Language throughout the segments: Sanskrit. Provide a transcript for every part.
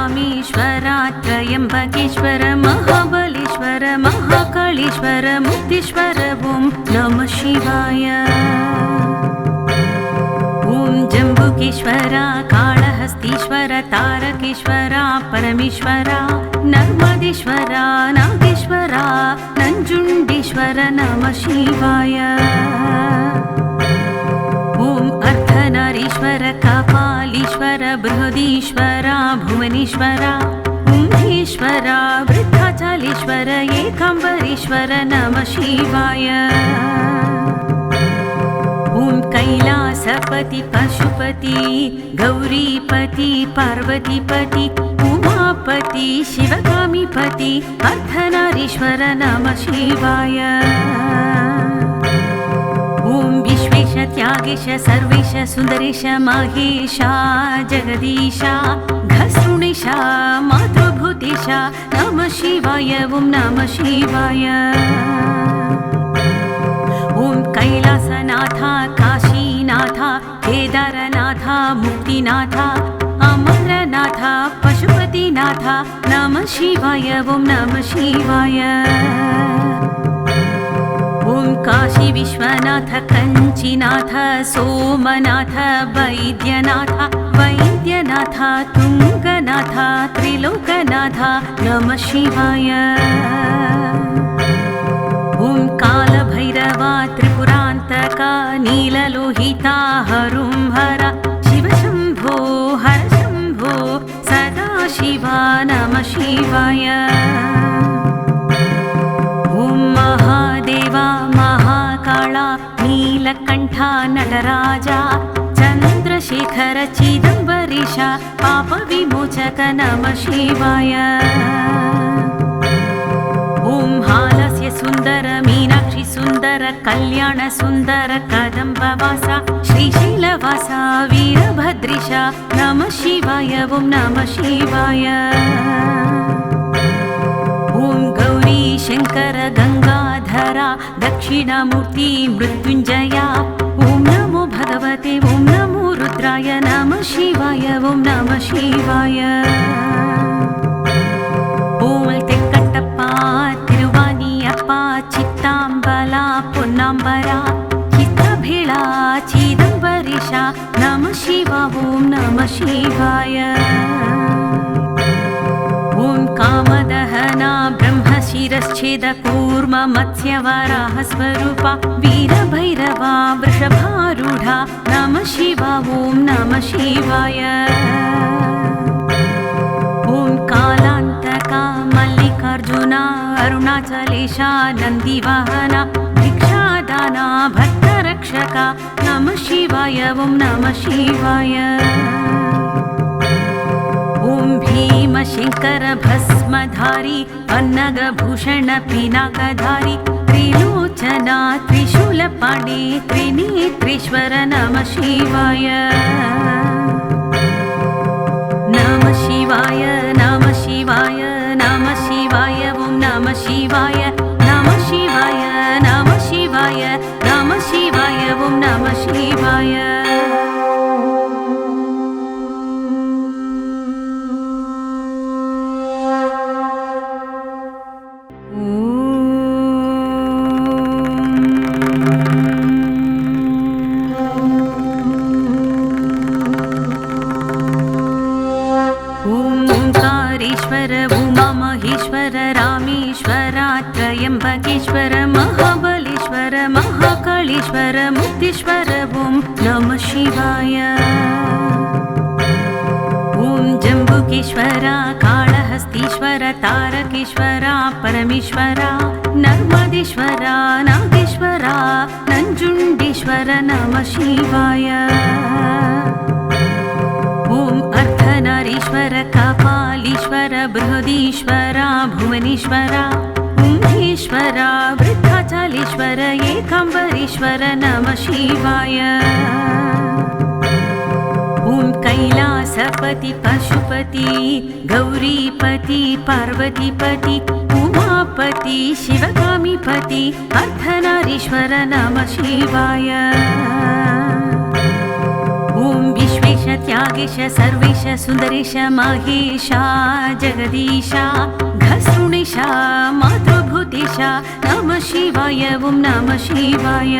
रामेश्वर त्रयंबकेश्वर महाबलेश्वर महाकालेश्वर मुक्तीश्वर ओं नमः शिवाय। ओं जम्बुकेश्वर कालहस्तीश्वर तारकेश्वर परमेश्वर नर्मदेश्वर नागेश्वर नंजुंडेश्वर नमः शिवाय। ओं अर्धनारीश्वर कपालीश्वर बृहदीश्वर भुवनेश्वर उम्भेश्वर वृद्धाचलेश्वर एकांबरेश्वर नमः शिवाय। ओं कैलासपति पशुपति गौरीपति पार्वतीपति उमापति शिवगामीपति अर्धनारीश्वर नमः शिवाय। ओं विश्वेश त्यागेश सर्वेश सुंदरेश महेश जगदीश घसृणेश मातृभूतेश नमः शिवाय ओं नमः शिवाय। ओं कैलासनाथ काशीनाथ केदारनाथ मुक्तिनाथ अमरनाथ पशुपतिनाथ नमः शिवाय ओं नमः शिवाय। ओं काशी विश्वनाथ कंचीनाथ सोमनाथ वैद्यनाथ वैद्यनाथ तुंगनाथ त्रिलोकनाथ नमः शिवाय। ओं कालभैरव त्रिपुरांतक नीललोहिता हरुंहर शिवशंभो हरशंभो सदाशिवा नमः शिवाय। ओं महादेवा महाकाला नीलकंठ नटराज चंद्रशेखर चिदंबरेश पापविमोचक नमः शिवाय। ओं हालस्य सुंदर मीनाक्षी सुंदर कल्याण सुंदर कदंबवास श्रीशैलवास वीरभद्रेश नमः शिवाय ओं नमः शिवाय। ओं गौरी शंकर गंगाधर दक्षिणामूर्ति मृत्युंजय ओं नमो भगवते ओं नमो रुद्राय नमः शिवाय ओं नमः शिवाय। ओं तेक्कट्टप्पा तिरुवानियप्पा चित्तांबला पुन्नांबरा चित्रभेळा चिदंबरेश नमः शिवाय ओं नमः शिवाय। ओं कामदहना ब्रह्मशिरश्छेद कूर्म मत्स्यवराह स्वरूपा वीरभैरवा वृषभारूढा नमः शिवाय ओं नमः शिवाय। ओं कालांतका मल्लिकार्जुना अरुणाचलेशा नंदीवाहना भिक्षादाना भक्तरक्षका नमः शिवाय ओं नमः शिवाय। ओं भीमशंकर भस्मधारी पन्नगभूषण पिनाकधारी त्रिलोचना त्रिशूलपाणे त्रिनेत्रेश्वर नमः शिवाय। नमः शिवाय नमः शिवाय नमः शिवाय ओं नमः शिवाय नमः शिवाय नमः शिवाय नमः शिवाय ओं नमः शिवाय। उमामहेश्वर रामेश्वर त्रयंबकेश्वर महाबलेश्वर महाकालेश्वर मुक्तीश्वर ओं नमः शिवाय। ओं जम्बुकेश्वर कालहस्तीश्वर तारकेश्वर परमेश्वर नर्मदेश्वर नागेश्वर नंजुंडेश्वर नमः शिवाय। ओं अर्धनारीश्वर कपालीश्वर बृहदीश्वर भुवनेश्वर उम्भेश्वर वृद्धाचलेश्वर एकांबरेश्वर नमः शिवाय। ओं कैलासपति पशुपति गौरीपति पार्वतीपति उमापति शिवगामीपति अर्धनारीश्वर नमः शिवाय। ओं विश्वेश त्यागेश सर्वेश सुन्दरेश महेश जगदीश घसृणेश मातृभूतेश नमः शिवाय ॐ नमः शिवाय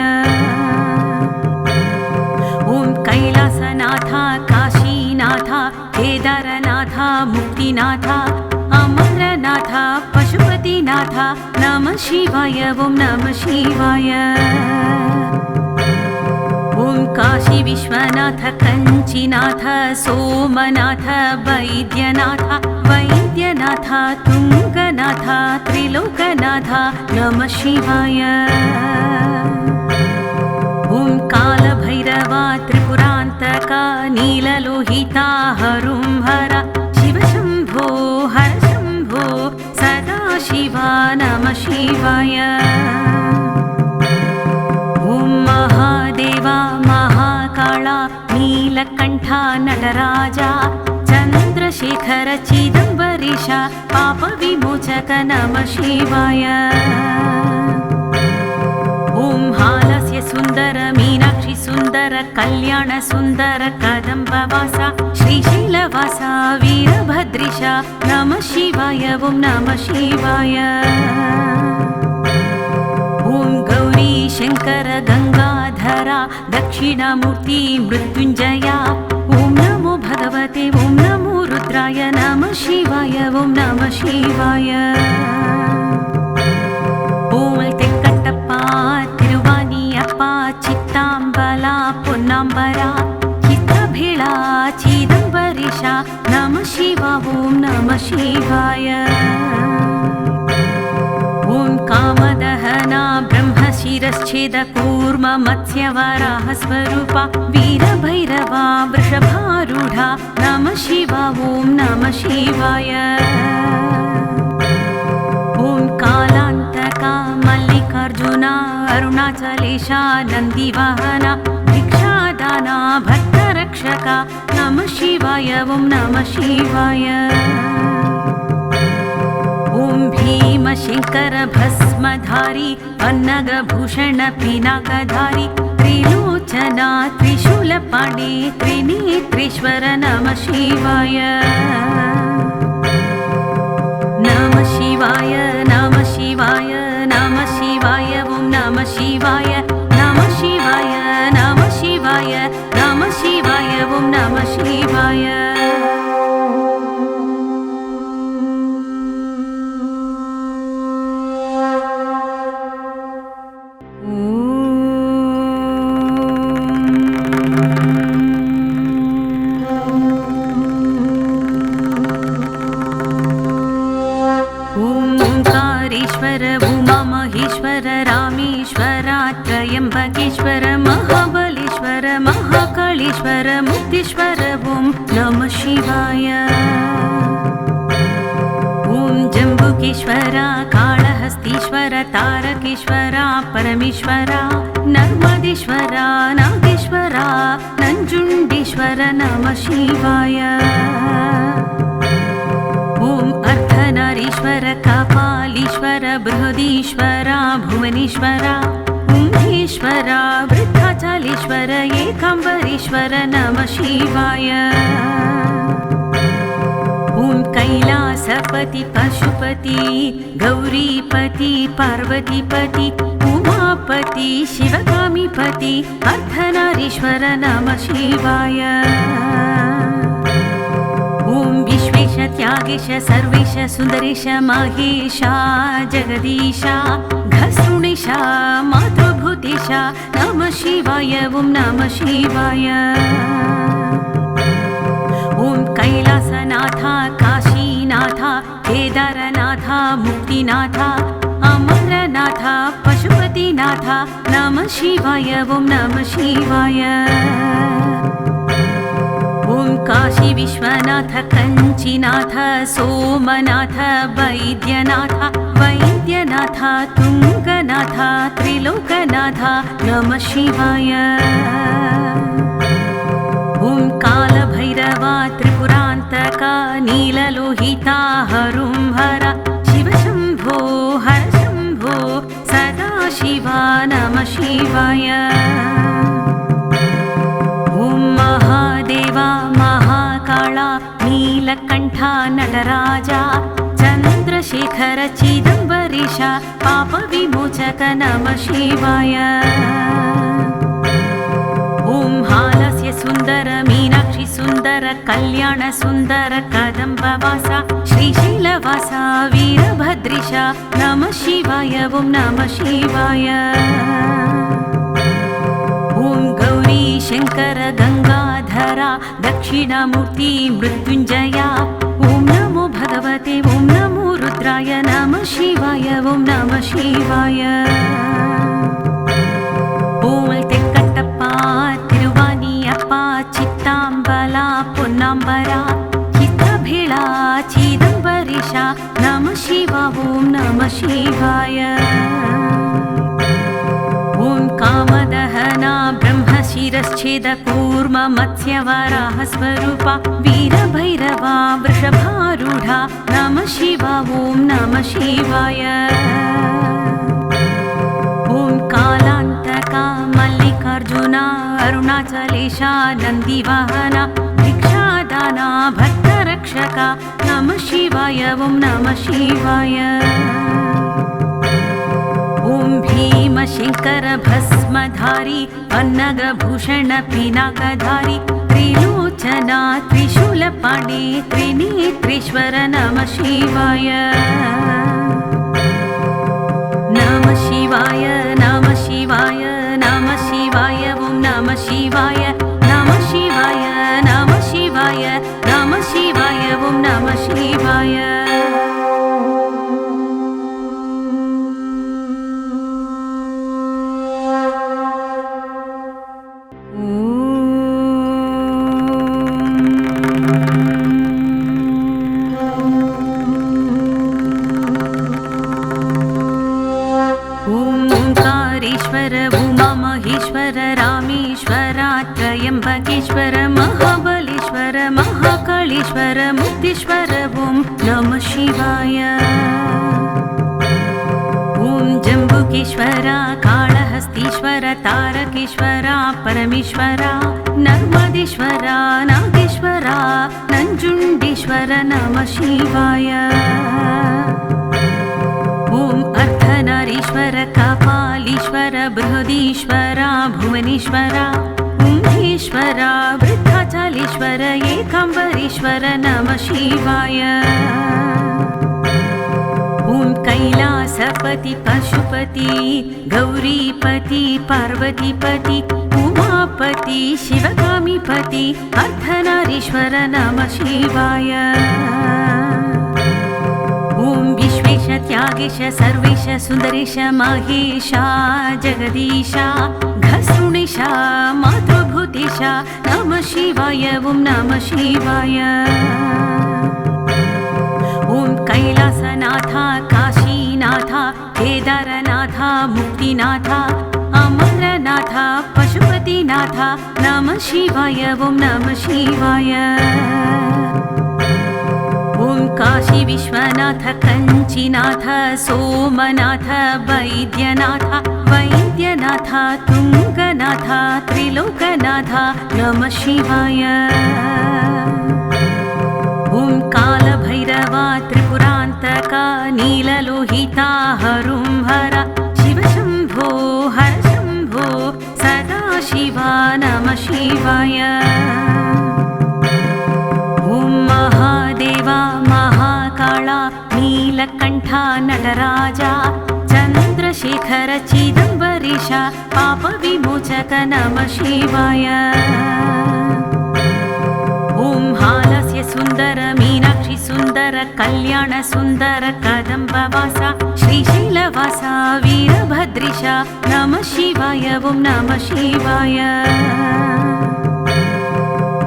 ॐ कैलासनाथ काशीनाथ केदारनाथ मुक्तिनाथ अमरनाथ पशुपतिनाथ नमः शिवाय ॐ नमः शिवाय ॐ काशी विश्वनाथ कञ्चिनाथ सोमनाथ वैद्यनाथ वैद्यनाथ तुङ्गनाथ त्रिलोकनाथ नमः शिवाय ॐ कालभैरव त्रिपुरान्तक नीललोहिता हरुंहर शिवशम्भो हर शम्भो सदा शिवा नमः शिवाय ॐ महादेवा महाकाला नीलकण्ठ नटराज चन्द्रशेखर चिदम्बरीश पापविमोचक नमः शिवाय ॐ हालस्य सुन्दर मीनाक्षि सुन्दर कल्याण सुन्दर कदम्बवास श्रीशैलवास वीरभद्रेश नमः शिवाय ॐ नमः शिवाय ॐ गौरी शङ्कर गङ्गाधर दक्षिणमूर्ति मृत्युञ्जय ॐ नमो भगवते ॐ नमो रुद्राय नमः शिवाय ॐ नमः शिवाय ॐ तेक्कट्टप्पा तिरुवानियप्पा चित्ताम्बला पुन्नाम्बरा चित्रभेळा चिदम्बरीश नमः शिवाय ॐ नमः शिवाय ॐ कामदहना ब्रह्मशिरश्छेद कूर्म मत्स्यवराह स्वरूपा वीरभैरवा वृषभारूढा नमः शिवाय ॐ नमः शिवाय ॐ कालान्तका मल्लिकार्जुना अरुणाचलेशा नन्दिवाहना भिक्षादाना भक्तरक्षका नमः शिवाय ॐ नमः शिवाय ॐ भीमशङ्कर भस्मधारी पन्नगभूषण पिनाकधारी त्रिलोचना त्रिशूलपाणे त्रिनेत्रेश्वर नमः शिवाय नमः शिवाय नमः शिवाय नमः शिवाय ॐ नमः शिवाय नमः शिवाय नमः शिवाय नमः शिवाय ॐ नमः शिवाय उमामहेश्वर रामेश्वर त्र्यम्बकेश्वर महाबलेश्वर महाकालेश्वर मुक्तेश्वर ॐ नमः शिवाय ॐ जम्बुकेश्वर काळहस्तीश्वर तारकेश्वर परमेश्वर नर्मदेश्वर नागेश्वर नञ्जुण्डेश्वर नमः शिवाय ॐ अर्धनारीश्वर कपालीश्वर बृहदीश्वर भुवनेश्वर उम्भेश्वर वृद्धाचलेश्वर एकाम्बरेश्वर नमः शिवाय ॐ कैलासपति पशुपति गौरीपति पार्वतीपति उमापति शिवगामीपति अर्धनारीश्वर नमः शिवाय ॐ विश्वेश त्यागेश सर्वेश सुन्दरेश महेश जगदीश घसृणेश मातृभूतेश नमः शिवाय ॐ नमः शिवाय ॐ कैलासनाथ काशीनाथ केदारनाथ मुक्तिनाथ अमरनाथ पशुपतिनाथ नमः शिवाय ॐ नमः शिवाय ॐ काशी विश्वनाथ कञ्चिनाथ सोमनाथ वैद्यनाथ वैद्यनाथ तुङ्गनाथ त्रिलोकनाथ नमः शिवाय ॐ कालभैरव त्रिपुरान्तक नीललोहिता हरुंहर शिवशम्भो हर शम्भो सदा शिवा नमः शिवाय ॐ महादेवा नटराजा चन्द्रशेखर चिदम्बरीश पापविमोचक नमः शिवाय। ॐ हालस्य सुन्दर मीनाक्षि सुन्दर कल्याण सुन्दर कदम्बवास श्रीशैलवास वीरभद्रीश नमः शिवाय। ॐ नमः शिवाय। ॐ गौरी शङ्कर गङ्गाधरा दक्षिणमूर्ति मृत्युञ्जया ॐ नमो भगवते ॐ नमो रुद्राय नमः शिवाय। ॐ नमः शिवाय। ॐ तेक्कट्टप्पा तिरुवानियप्पा चित्ताम्बला पुन्नाम्बरा चित्रभेळा चिदम्बरीश नमः शिवाय। ॐ नमः शिवाय। ॐ कामदहना ब्रह्मशिरश्छेद कूर्म मत्स्यवराह स्वरूपा वीरभैरवा वृषभारूढा नमः शिवाय। ॐ नमः शिवाय। ॐ कालान्तका मल्लिकार्जुना अरुणाचलेशा नन्दिवाहना भिक्षादाना भक्तरक्षका नमः शिवाय। ॐ नमः शिवाय। ॐ भीमशङ्कर भस्मधारी पन्नगभूषण पिनाकधारी त्रिलोचना त्रिशूलपाणे त्रिनेत्रेश्वर नमः शिवाय। नमः शिवाय नमः शिवाय नमः शिवाय। ॐ नमः शिवाय नमः शिवाय नमः शिवाय नमः शिवाय। ॐ नमः शिवाय। उमामहेश्वर रामेश्वर त्र्यम्बकेश्वर महाबलेश्वर महाकालेश्वर मुक्तेश्वर ॐ नमः शिवाय। ॐ जम्बुकेश्वर काळहस्तीश्वर तारकेश्वर परमेश्वर नर्मदेश्वर नागेश्वर नञ्जुण्डेश्वर नमः शिवाय। ॐ अर्धनारीश्वर कपालीश्वर बृहदीश्वर भुवनेश्वर कुम्भेश्वर वृद्धाचलेश्वर एकाम्बरेश्वर नमः शिवाय। ॐ कैलासपति पशुपति गौरीपति पार्वतीपति उमापति शिवकामीपति अर्धनारीश्वर नमः शिवाय। ॐ विश्वेश त्यागेश सर्वेश सुन्दरेश महेश जगदीश घसृणेश मातृभूतेश नमः शिवाय। ॐ नमः शिवाय। ॐ कैलासनाथ काशीनाथ केदारनाथ मुक्तिनाथ अमरनाथ पशुपतिनाथ नमः शिवाय। ॐ नमः शिवाय। ॐ काशी विश्वनाथ कञ्चिनाथ सोमनाथ वैद्यनाथ वैद्यनाथ तुङ्गनाथ त्रिलोकनाथ नमः शिवाय। ॐ कालभैरवा त्रिपुरान्तका नीललोहिता हरुंहर शिवशम्भो हर शम्भो सदा शिवा नमः शिवाय। ॐ महादेवा महाकाला नीलकण्ठा नटराजा चन्द्रशेखर चिदम्बरीश पापविमोचक नमः शिवाय। ॐ हालस्य सुन्दर मीनाक्षि सुन्दर कल्याण सुन्दर कदम्बवास श्रीशैलवास वीरभद्रीश नमः शिवाय। ॐ नमः शिवाय।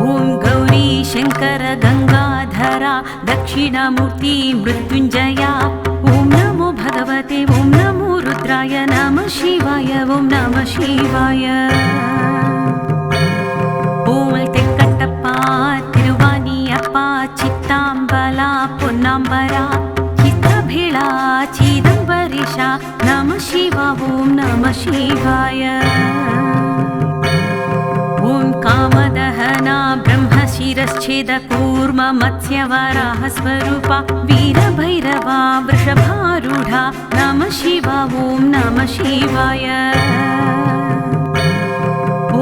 ॐ गौरी शङ्कर गङ्गाधरा दक्षिणमूर्ति मृत्युञ्जया ॐ नमो भगवते ॐ नमो रुद्राय नमः शिवाय। ॐ नमः शिवाय। ॐ तेक्कट्टप्पा तिरुवानियप्पा चित्ताम्बला पुन्नाम्बरा चित्रभेळा चिदम्बरीश नमः शिवाय। ॐ नमः शिवाय। ॐ कामदहना ब्रह्मशिर शिरश्छेद कूर्म मत्स्यवराह स्वरूपा वीरभैरवा वृषभारूढा नमः शिवा ॐ नमः शिवाय।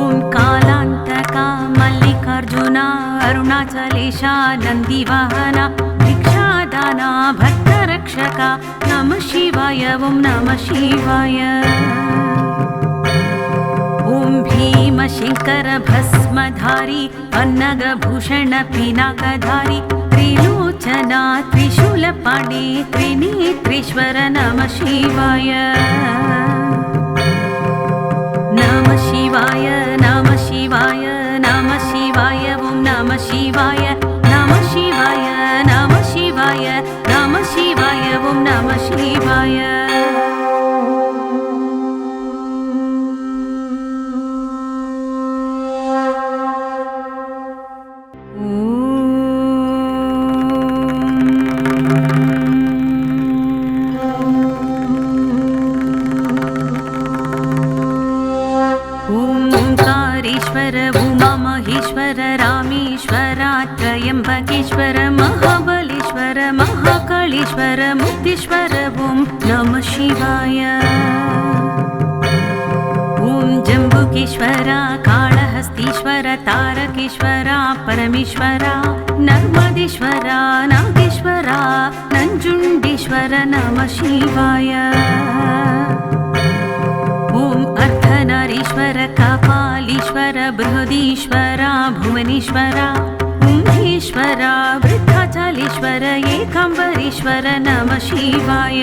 ॐ कालान्तका मल्लिकार्जुना अरुणाचलेशा नन्दिवाहना भिक्षादाना भक्तरक्षका नमः शिवाय ॐ नमः शिवाय। ॐ भीमशङ्कर भस्मधारी पन्नगभूषण पिनाकधारी त्रिलोचना त्रिशूलपाणे त्रिनेत्रेश्वर नमः शिवाय। नमः शिवाय नमः शिवाय नमः शिवाय ॐ नमः शिवाय नमः शिवाय नमः शिवाय नमः शिवाय ॐ नमः शिवाय। ओंकारेश्वर उमा महेश्वर रामेश्वर त्र्यंबकेश्वर महाबलेश्वर महाकालेश्वर मुक्तेश्वर ॐ नमः शिवाय। ॐ जम्बुकेश्वर काळहस्तीश्वर तारकेश्वर परमेश्वर नर्मदेश्वर नागेश्वर नंजुंडेश्वर नमः शिवाय। ॐ अर्धनारीश्वर कपालीश्वर बृहदीश्वर भुवनेश्वर कुम्भेश्वर वृद्धाचलेश्वर एकाम्बरेश्वर नमः शिवाय।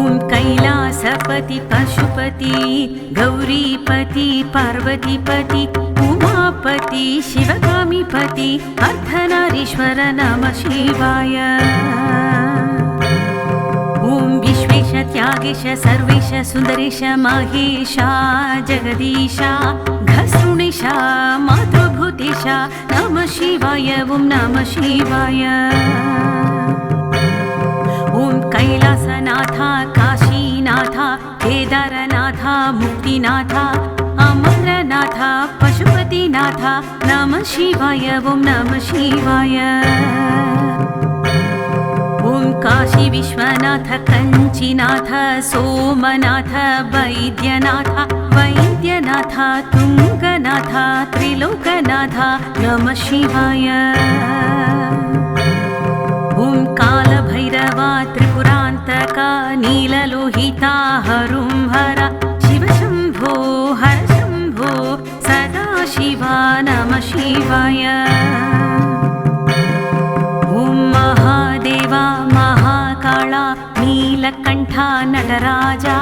ॐ कैलासपति पशुपति गौरीपति पार्वतीपति उमापति शिवकामीपति अर्धनारीश्वर नमः शिवाय। ॐ विश्वेश त्यागेश सर्वेश सुन्दरेश महेश जगदीश घसृणेश मातृभूतेश नमः शिवाय ॐ नमः शिवाय। ॐ कैलासनाथ काशीनाथ केदारनाथ मुक्तिनाथ अमरनाथ पशुपतिनाथ नमः शिवाय ॐ नमः शिवाय। ॐ काशी विश्वनाथ कंचीनाथ सोमनाथ वैद्यनाथ वैद्यनाथ तुंगनाथ त्रिलोकनाथ नमः शिवाय। ॐ कालभैरवा त्रिपुरान्तका नीललोहिता हरुंहर शिवशम्भो हरशम्भो सदाशिवा नमः शिवाय। ॐ महादेवा महाकाला नीलकण्ठा नटराजा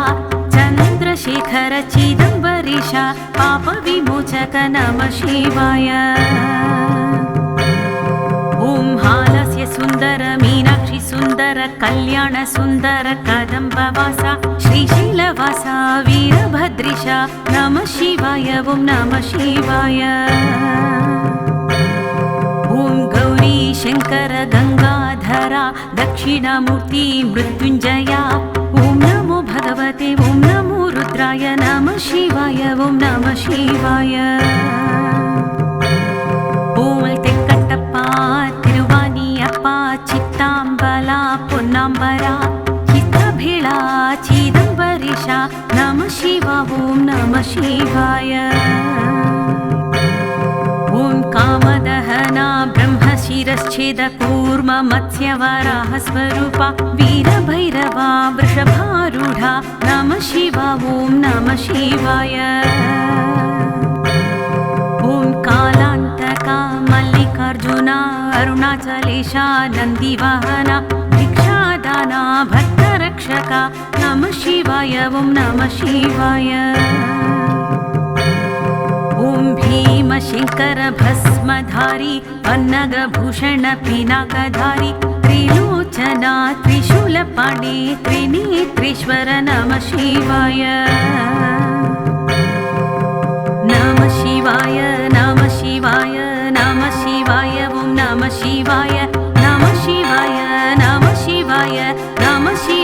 चन्द्रशेखर चिदम्बरेश पापविमोचक नमः शिवाय। ॐ हालस्य सुन्दर मीनाक्षि सुन्दर कल्याण सुन्दर कदम्बवासा श्रीशैलवासा वीरभद्रेश नमः शिवाय ॐ नमः शिवाय। ॐ गौरी शङ्कर गङ्गाधरा दक्षिणामूर्ति मृत्युञ्जया ॐ नमो भगवते ॐ नमो रुद्राय नमः शिवाय ॐ नमः शिवाय। ॐ तेक्कट्टप्पा तिरुवानियप्पा चित्ताम्बला पोन्नाम्बरा चित्तभेळा चिदम्बरेश नमः शिवा ॐ नमः शिवाय। ॐ कामदहना ब्रह्मशिरश्छेद कूर्म मत्स्यवराह स्वरूपा वीरभैरवा वृषभारूढा नमः शिवा ॐ नमः शिवाय। ॐ कालान्तका मल्लिकार्जुना अरुणाचलेशा नन्दिवाहना भिक्षादाना भक्तरक्षका नमः शिवाय ॐ नमः शिवाय। ॐ भीमशङ्कर भस्मधारी पन्नगभूषण पिनाकधारी त्रिलोचना त्रिशूलपाणे त्रिनेत्रेश्वर नमः शिवाय। नमः शिवाय नमः शिवाय नमः शिवाय ॐ नमः शिवाय नमः शिवाय नमः शिवाय नमः शिवाय।